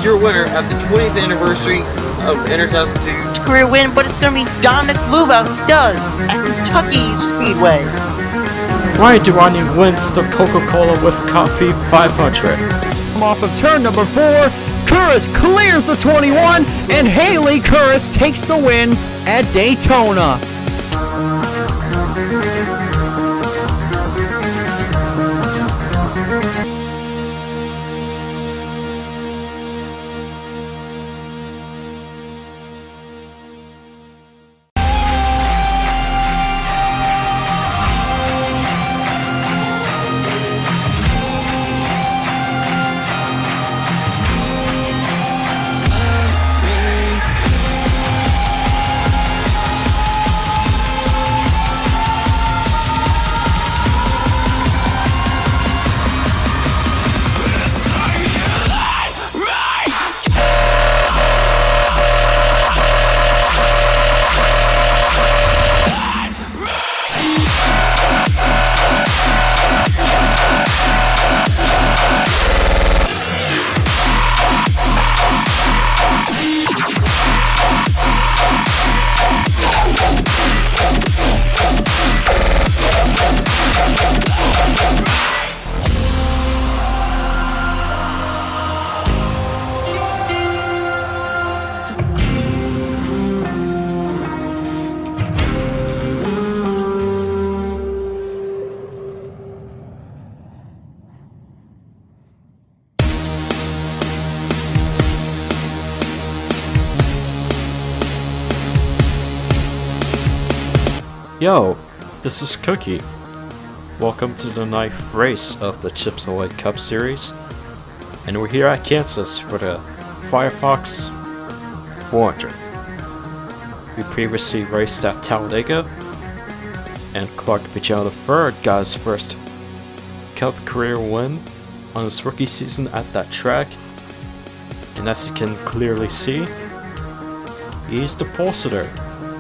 your winner at the 20th anniversary of NRLOA career win, but it's going to be Dominic Luba who does at Kentucky Speedway. Ryan Durrani wins the Coca-Cola with Coffee 500. Off of turn number 4, Curris clears the 21, and Haley Curris takes the win at Daytona. Yo, this is Cookie. Welcome to the 9th race of the Chips Ahoy Cup Series, and we're here at Kansas for the Firefox 400. We previously raced at Talladega, and Clark Pichel III got his first Cup career win on his rookie season at that track, and as you can clearly see, he's the pole sitter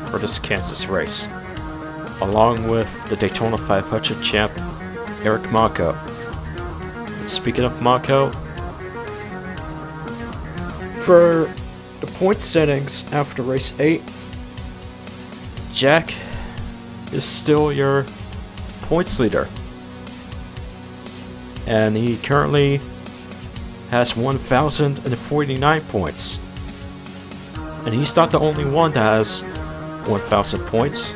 for this Kansas race, along with the Daytona 500 champ, Eric Marco. And speaking of Marco, for the point standings after race 8, Jack is still your points leader. And he currently has 1,049 points. And he's not the only one that has 1,000 points,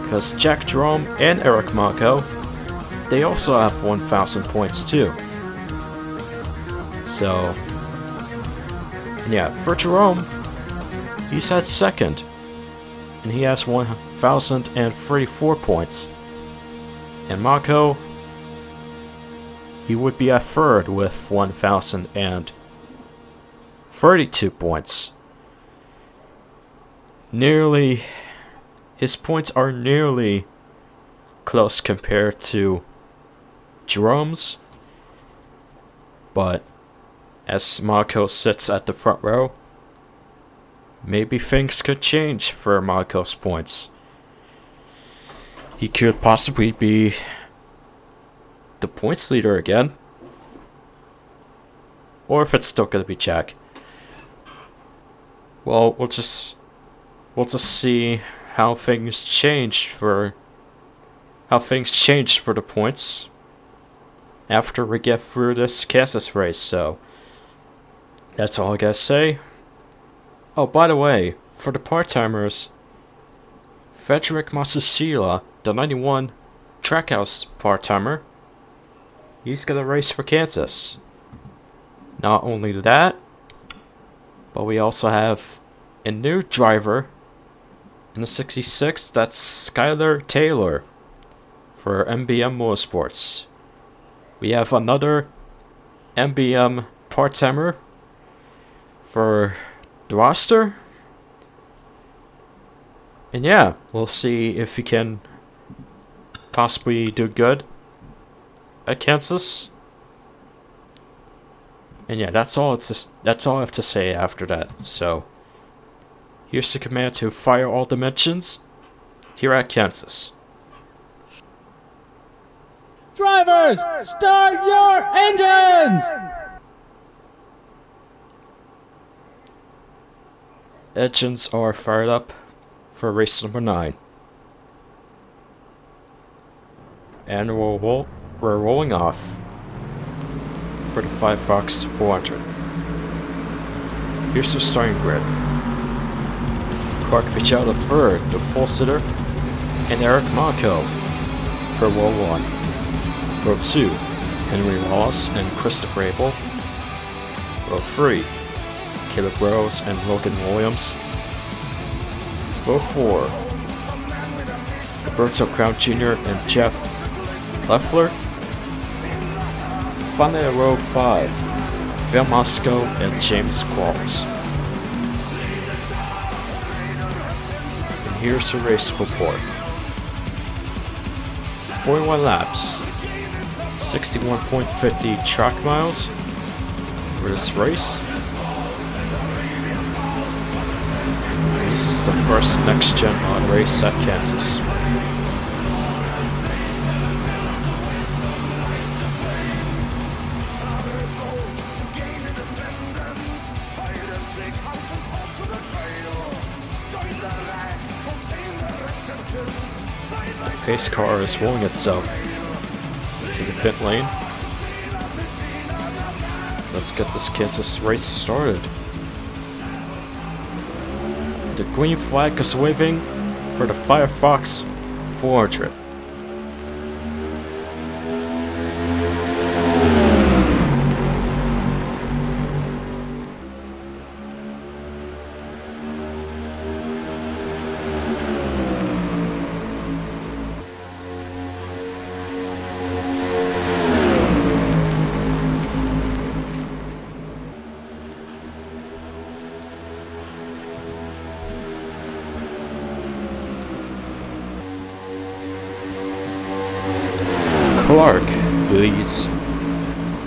because Jack Jerome and Eric Marco, they also have 1,000 points too. So, yeah, for Jerome, he's at second, and he has 1,034 points. And Marco, he would be at third with 1,032 points. His points are nearly close compared to Jerome's, but as Marco sits at the front row, maybe things could change for Marco's points. He could possibly be the points leader again, or if it's still gonna be Jack. Well, we'll just see how things changed for the points after we get through this Kansas race. So that's all I gotta say. Oh, by the way, for the part-timers, Frederick Masushila, the 91 Trackhouse part-timer, he's gonna race for Kansas. Not only that, but we also have a new driver in the 66, that's Skylar Taylor for MBM Motorsports. We have another MBM part-timer for the roster. And yeah, we'll see if he can possibly do good at Kansas. And yeah, that's all I have to say after that. So here's the command to fire all dimensions here at Kansas. Drivers, start your engines! Engines are fired up for race number 9. And we're rolling off for the Firefox 400. Here's the starting grid. Clark Pichot third, the pole sitter, and Eric Monaco for row 1. Row 2, Henry Wallace and Christopher Abel. Row 3, Caleb Rose and Logan Williams. Row 4, Roberto Crown Jr. and Jeff Leffler. Finally at row 5, Phil Moscow and James Qualls. And here's the race report. 41 laps, 61.50 track miles for this race. This is the first next-gen mod race at Kansas. The pace car is rolling itself into the pit lane. Let's get this Kansas race started. The green flag is waving for the Firefox 400.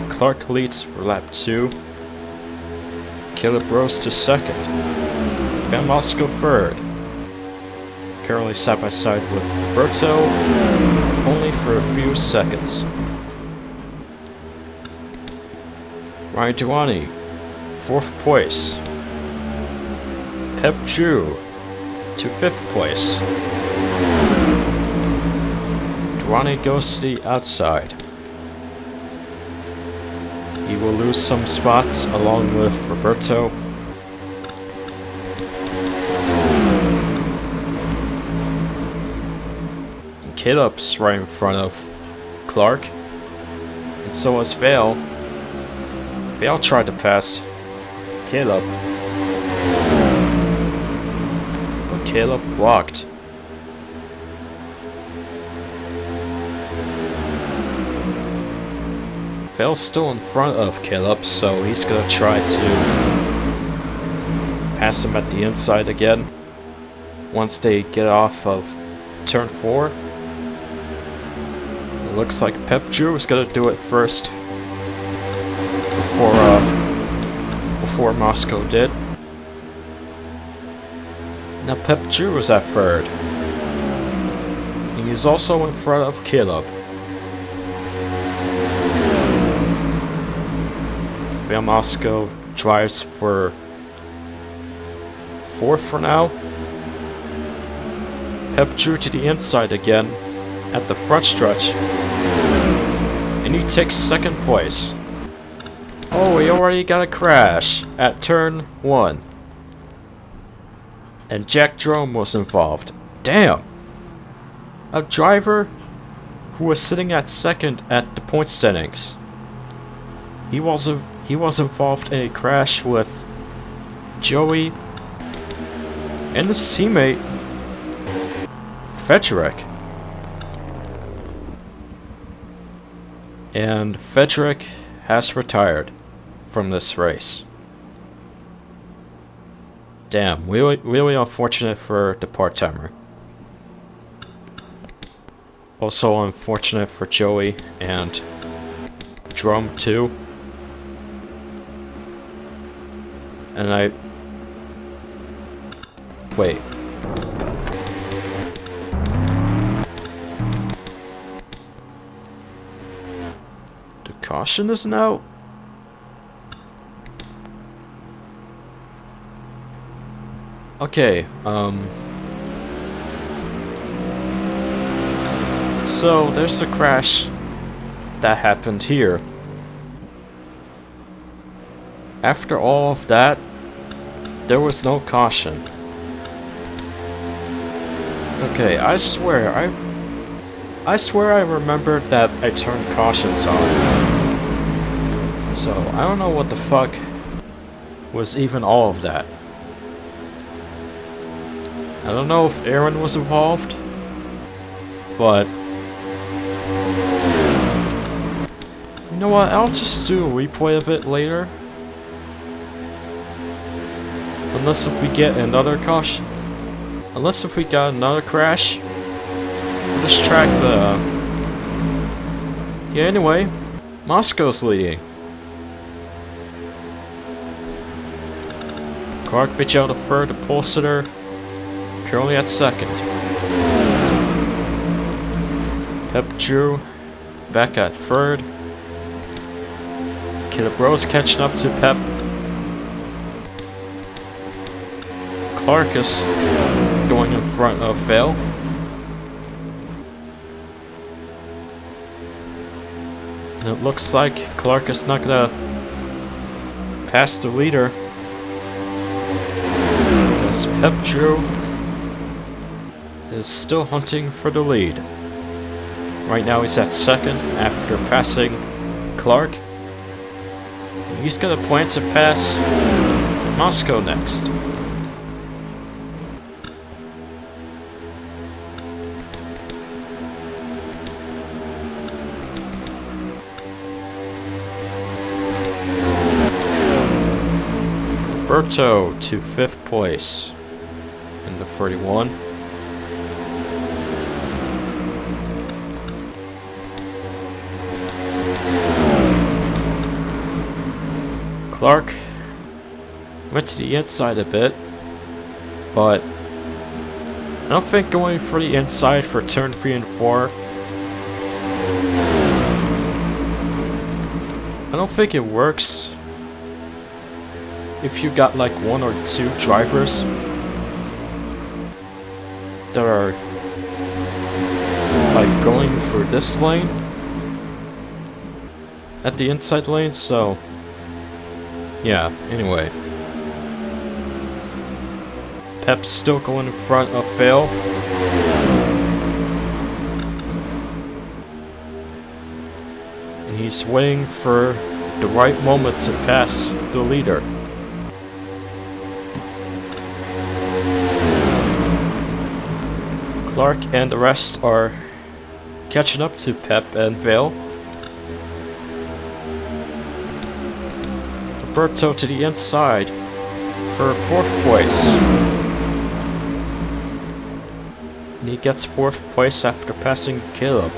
Clark leads for lap 2. Caleb Rose to 2nd. Van Moscow 3rd. Currently side by side with Roberto, only for a few seconds. Ryan Duani, 4th place. Pep Drew to 5th place. Duani goes to the outside. He will lose some spots along with Roberto. And Caleb's right in front of Clark. And so is Vale. Vale tried to pass Caleb, but Caleb blocked. Vale's still in front of Caleb, so he's gonna try to pass him at the inside again once they get off of turn 4. It looks like Pep Drew is gonna do it first before Moscow did. Now Pep Drew is at 3rd. He is also in front of Caleb. Van Moscow drives for 4th for now. Pep Drew to the inside again at the front stretch. And he takes 2nd place. Oh, he already got a crash at turn 1. And Jack Drome was involved. Damn! A driver who was sitting at 2nd at the point standings. He was involved in a crash with Joey and his teammate Federic. And Federic has retired from this race. Damn, really unfortunate for the part-timer. Also unfortunate for Joey and Drum too. And wait. The caution is now? Okay, so there's a crash that happened here. After all of that, there was no caution. Okay, I swear I remembered that I turned cautions on. So, I don't know what the fuck was even all of that. I don't know if Aaron was involved, but you know what, I'll just do a replay of it later. Unless if we get another caution. Unless if we got another crash. We'll just track the... Yeah, anyway. Moscow's leading. Clark bitch out of third, the Pulsar currently at second. Pep Drew back at third. Killer Bro's catching up to Pep. Clark is going in front of Vale. And it looks like Clark is not gonna pass the leader. Because Pep Drew is still hunting for the lead. Right now he's at second after passing Clark. And he's got a plan to pass Moscow next. Berto to 5th place in the 31. Clark went to the inside a bit, but I don't think going for the inside for turn 3 and 4. I don't think it works. If you got like 1 or 2 drivers that are like going for this lane at the inside lane, so yeah, anyway. Pep's still going in front of Vale. And he's waiting for the right moment to pass the leader. Clark and the rest are catching up to Pep and Vale. Roberto to the inside for 4th place. And he gets 4th place after passing Caleb.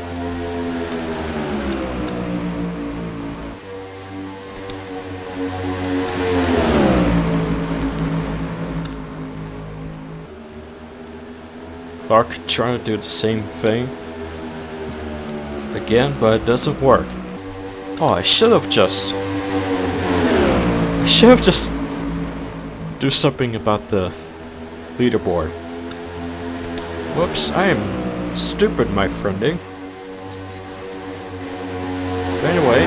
Clark trying to do the same thing again, but it doesn't work. Oh, I should have just do something about the leaderboard. Whoops, I am stupid, my friending. But anyway,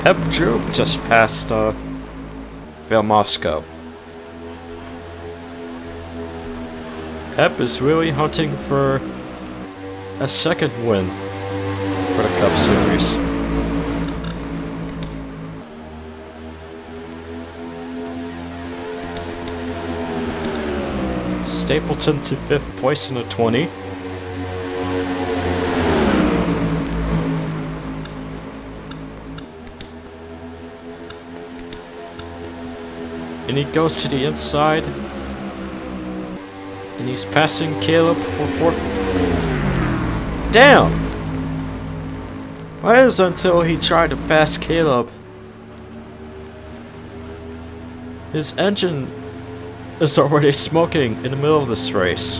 Pep Drew just passed Vale Moscow. Pep is really hunting for a second win for the Cup Series. Stapleton to 5th place in the 20. And he goes to the inside. And he's passing Caleb for 4th. Damn! Why is it until he tried to pass Caleb? His engine is already smoking in the middle of this race.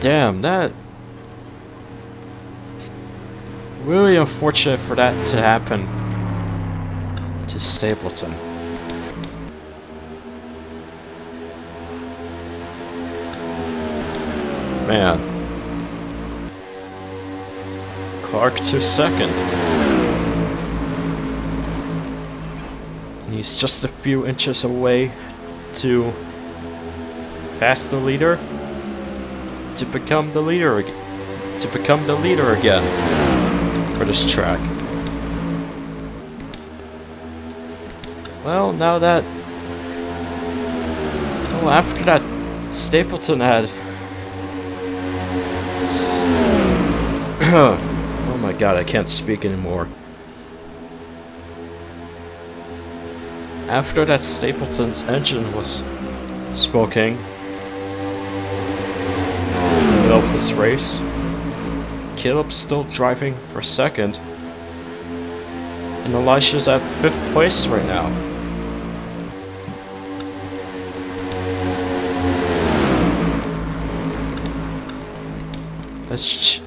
Damn, that... really unfortunate for that to happen to Stapleton. Man. Clark to second. And he's just a few inches away to pass the leader to become the leader again. For this track. Well, now that... Well, after that Stapleton had... Oh my god, I can't speak anymore. After that Stapleton's engine was smoking in the middle of this race, Caleb's still driving for second, and Elisha's at 5th place right now.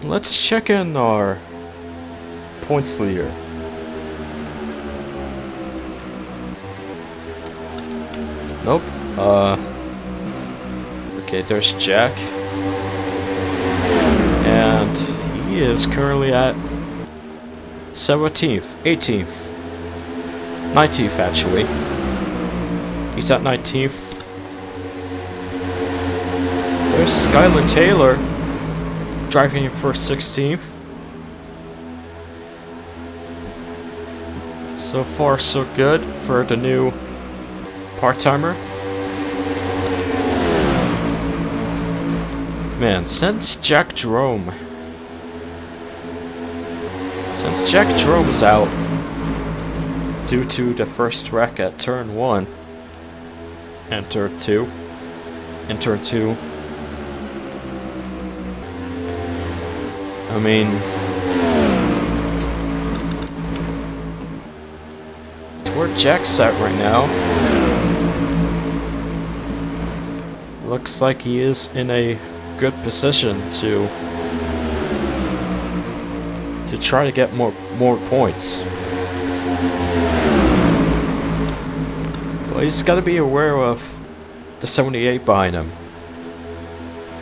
Let's check in our points leader. Nope. Okay, there's Jack. And he is currently at 17th, 18th, 19th actually. He's at 19th. There's Skylar Taylor driving for 16th. So far so good for the new part-timer. Man, since Jack Jerome is out due to the first wreck at turn 1 and turn 2, I mean, where Jack's at right now, looks like he is in a good position to try to get more points. Well, he's got to be aware of the 78 behind him,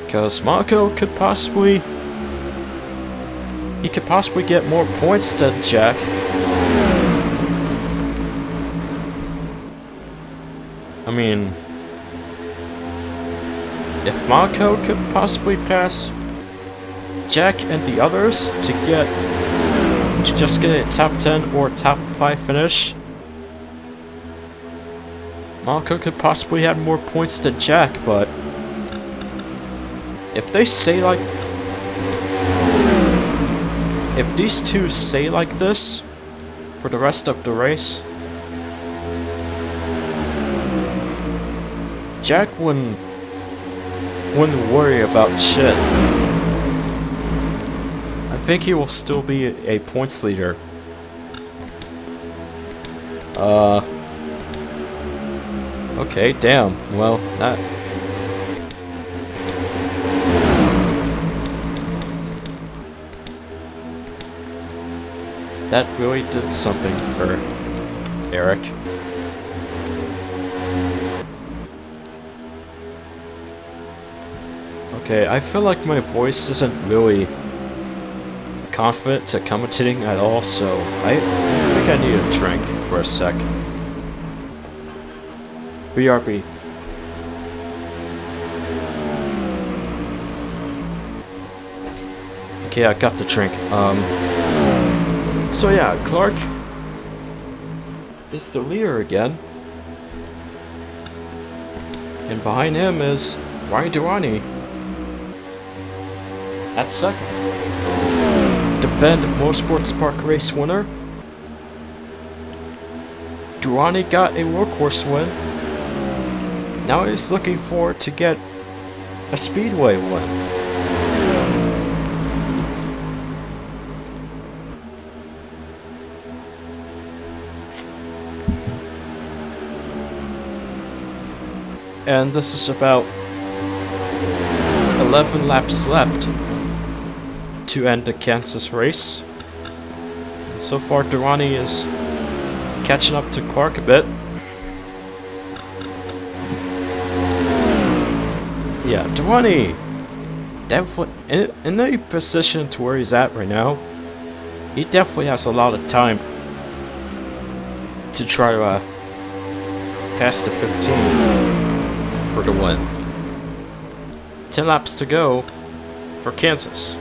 because Marco could possibly get more points than Jack. I mean, if Marco could possibly pass Jack and the others to just get a top 10 or top 5 finish, Marco could possibly have more points than Jack, but if these two stay like this for the rest of the race, Jack wouldn't worry about shit. I think he will still be a points leader. Okay, damn. Well, that really did something for Eric. Okay, I feel like my voice isn't really confident to commentating at all, so I think I need a drink for a sec. BRB. Okay, I got the drink. So yeah, Clark is the leader again. And behind him is Ryan Durrani at second. The Bend Motorsports Park race winner. Durrani got a workhorse win. Now he's looking forward to get a speedway win. And this is about 11 laps left to end the Kansas race. And so far Durrani is catching up to Clark a bit. Yeah, Dwani definitely in the position to where he's at right now. He definitely has a lot of time to try to pass the 15 for the win. 10 laps to go for Kansas.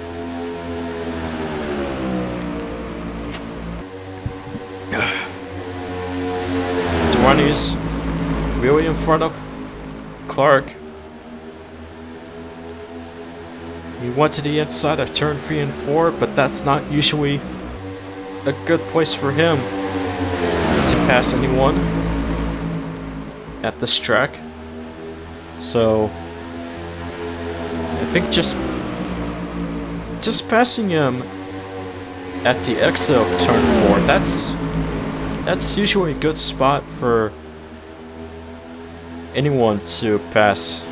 Dwani's really in front of Clark. He went to the inside of turn 3 and 4, but that's not usually a good place for him to pass anyone at this track. So I think just passing him at the exit of turn 4, that's usually a good spot for anyone to pass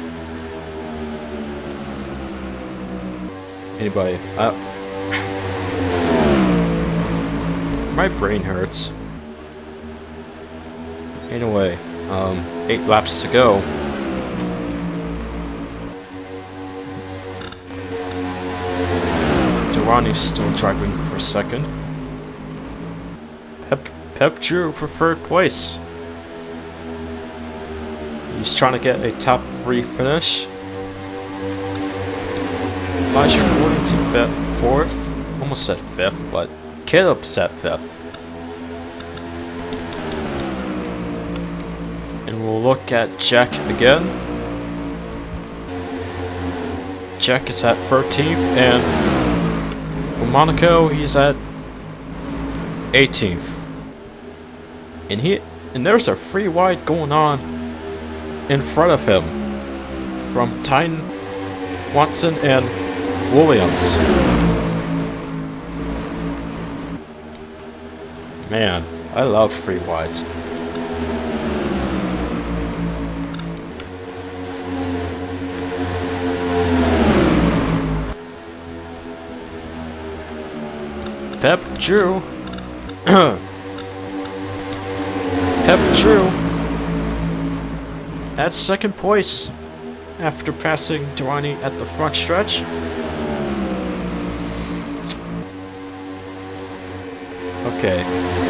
anybody. My brain hurts. Anyway, 8 laps to go. Durrani's still driving for second. Pep Drew for third place. He's trying to get a top 3 finish. Elijah Gordon to fourth. Almost said fifth, but Caleb's at fifth. And we'll look at Jack again. Jack is at 13th, and for Monaco, he's at 18th. And there's a free wide going on in front of him from Tyne Watson and Williams. Man, I love free wides. Pep Drew. Pep Drew at second place after passing Durrani at the front stretch. Okay,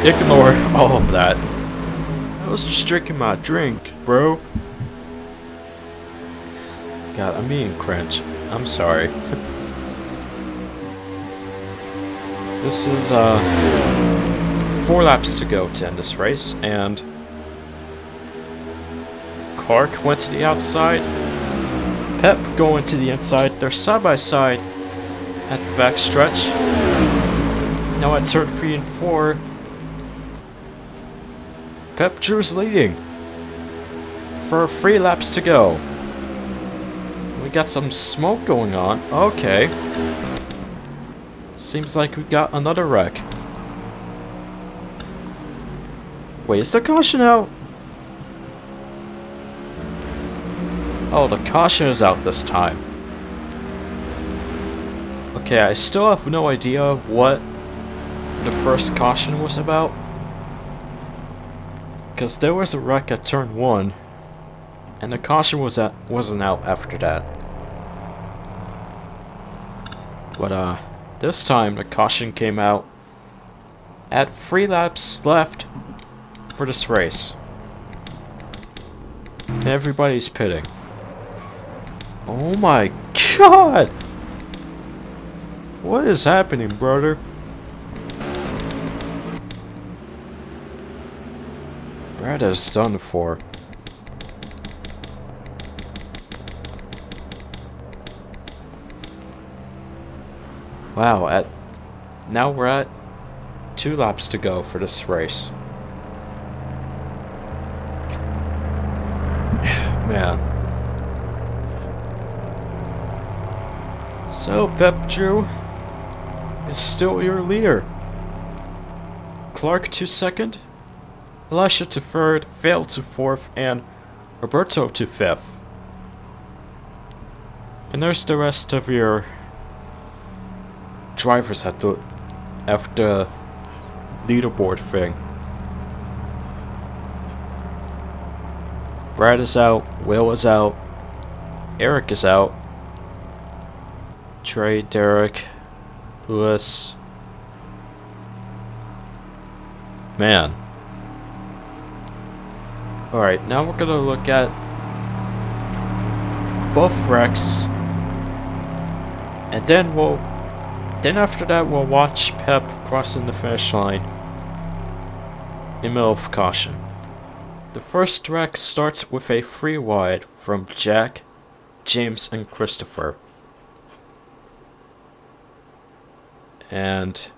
ignore all of that. I was just drinking my drink, bro. God, I'm being cringe. I'm sorry. This is 4 laps to go to end this race, and Clark went to the outside, Pep going to the inside. They're side by side at the back stretch. Now at turn 3 and 4, Pep Drew's leading for 3 laps to go. We got some smoke going on. Okay. Seems like we got another wreck. Wait, is the caution out? Oh, the caution is out this time. Okay, I still have no idea what the first caution was about. Because there was a wreck at turn 1, and the caution wasn't out after that. But this time the caution came out at 3 laps left for this race. And everybody's pitting. Oh my god! What is happening, brother? Brad is done for. Wow, now we're at 2 laps to go for this race. Man. So, Pep Drew is still your leader. Clark to second, Elisha to third, Vale to fourth, and Roberto to fifth. And there's the rest of your drivers at the leaderboard thing. Brad is out, Will is out, Eric is out, Trey, Derek, Lewis. Man. Alright, now we're gonna look at both wrecks. And then after that we'll watch Pep crossing the finish line in middle of caution. The first wreck starts with a free wide from Jack, James, and Christopher. And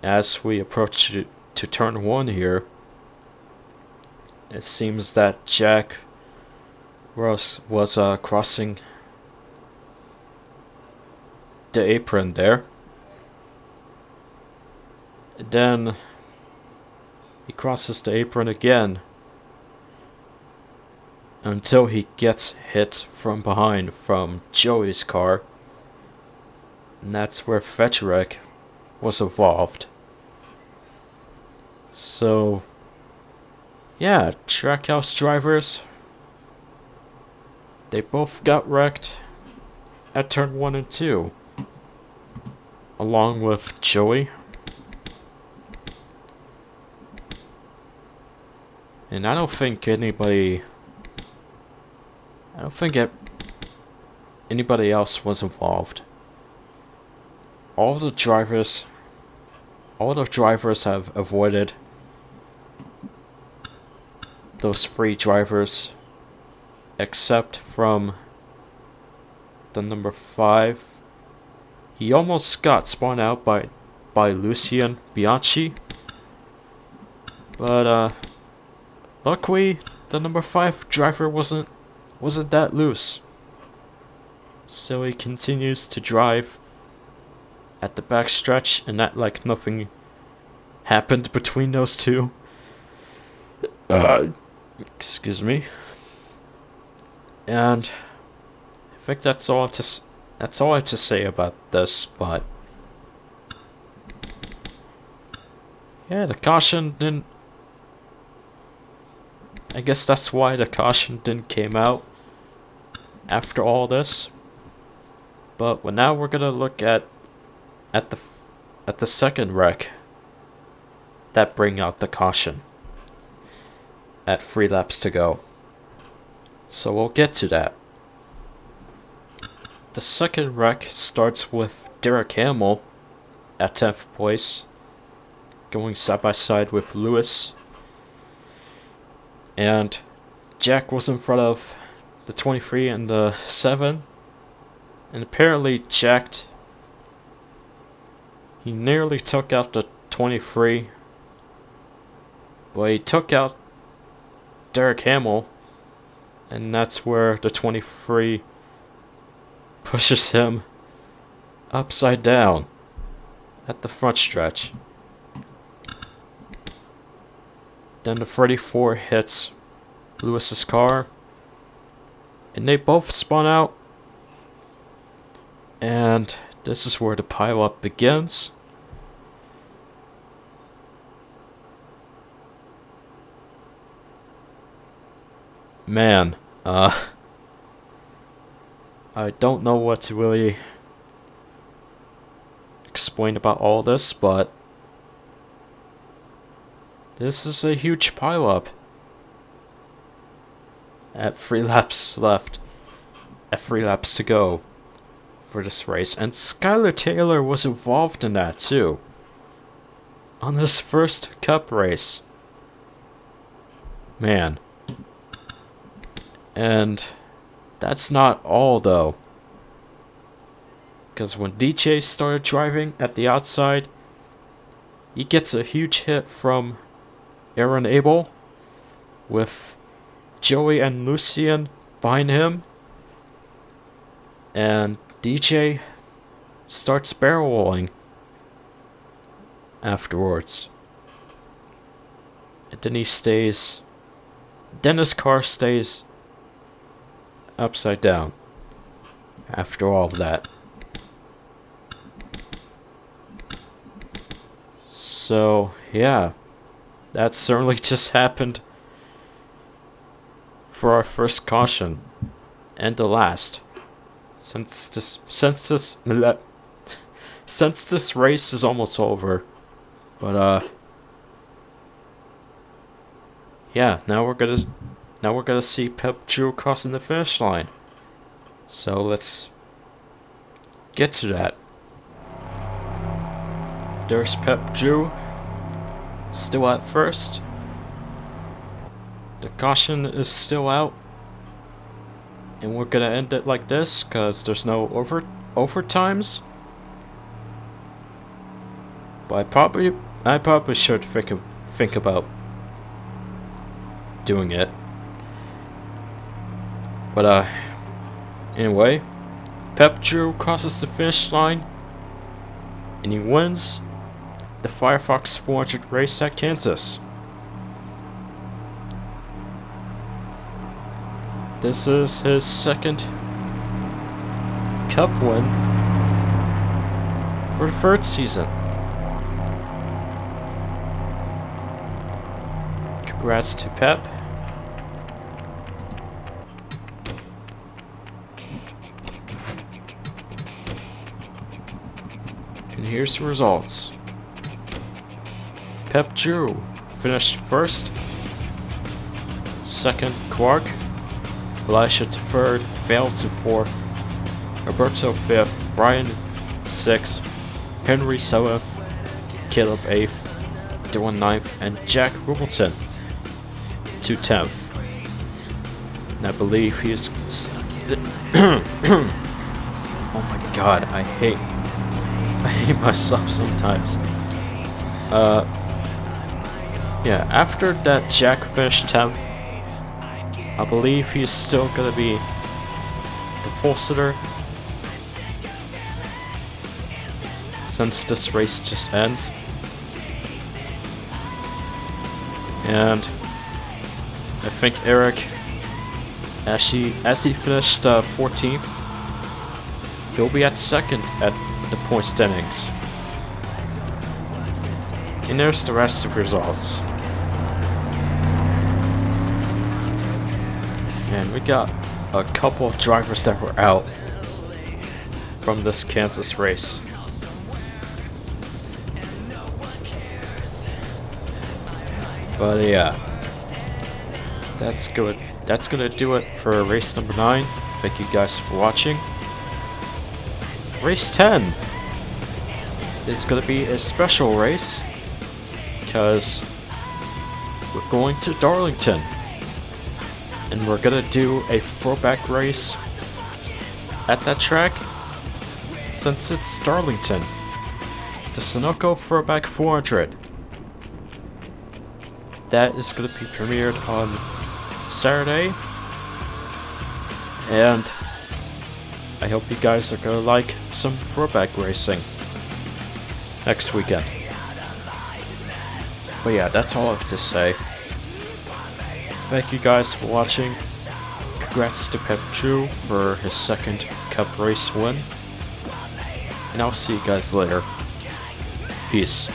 as we approach to turn 1 here, it seems that Jack was crossing the apron there. And then he crosses the apron again until he gets hit from behind from Joey's car. And that's where Fetch Wreck was involved. So, yeah, Trackhouse drivers, they both got wrecked at turn 1 and 2, along with Joey. And I don't think anybody else was involved. All the drivers have avoided those free drivers, except from the number 5. He almost got spun out by Lucian Bianchi, but luckily the number 5 driver wasn't that loose, so he continues to drive at the backstretch and act like nothing happened between those two. Excuse me. And I think that's all I have to say about this. But yeah, the caution didn't. I guess that's why the caution didn't came out after all this. But now we're gonna look at the second wreck that bring out the caution at 3 laps to go. So we'll get to that. The second wreck starts with Derek Hamill at 10th place, going side by side with Lewis. And Jack was in front of the 23 and the 7. And apparently he nearly took out the 23. But he took out Derek Hamill. And that's where the 23 pushes him upside down at the front stretch. Then the 34 hits Lewis's car, and they both spun out. And this is where the pileup begins. Man, I don't know what to really explain about all this, but this is a huge pileup. At 3 laps left, at 3 laps to go for this race, and Skylar Taylor was involved in that too, on his first Cup race. Man. And that's not all though, because when DJ started driving at the outside, he gets a huge hit from Aaron Abel, with Joey and Lucian behind him, and DJ starts barrel rolling afterwards. And then his car stays upside down after all of that. So, yeah, that certainly just happened for our first caution and the last. Since this race is almost over, but yeah, now we're gonna see Pep Drew crossing the finish line. So let's get to that. There's Pep Drew, still at first. The caution is still out, and we're gonna end it like this because there's no overtimes. But I probably should think about doing it. But anyway, Pep Drew crosses the finish line, and he wins the Firefox 400 race at Kansas. This is his second Cup win for the third season. Congrats to Pep. And here's the results. Pep Drew finished first. Second, Quark. Elisha to third, Vale to fourth, Roberto fifth, Ryan sixth, Henry seventh, Caleb eighth, Dylan ninth, and Jack Rubleton to 10th. And I believe he is. Oh my god, I hate myself sometimes. Yeah, after that Jack finished 10th, I believe he's still gonna be the pole sitter since this race just ends. And I think Eric, as he finished 14th, he'll be at second at the point standings. And there's the rest of the results. And we got a couple of drivers that were out from this Kansas race. But yeah, that's good. That's gonna do it for race number 9. Thank you guys for watching. Race 10 is gonna be a special race because we're going to Darlington. And we're gonna do a throwback race at that track since it's Darlington. The Sunoco Throwback 400. That is gonna be premiered on Saturday. And I hope you guys are gonna like some throwback racing next weekend. But yeah, that's all I have to say. Thank you guys for watching. Congrats to Pep Drew for his second Cup race win. And I'll see you guys later. Peace.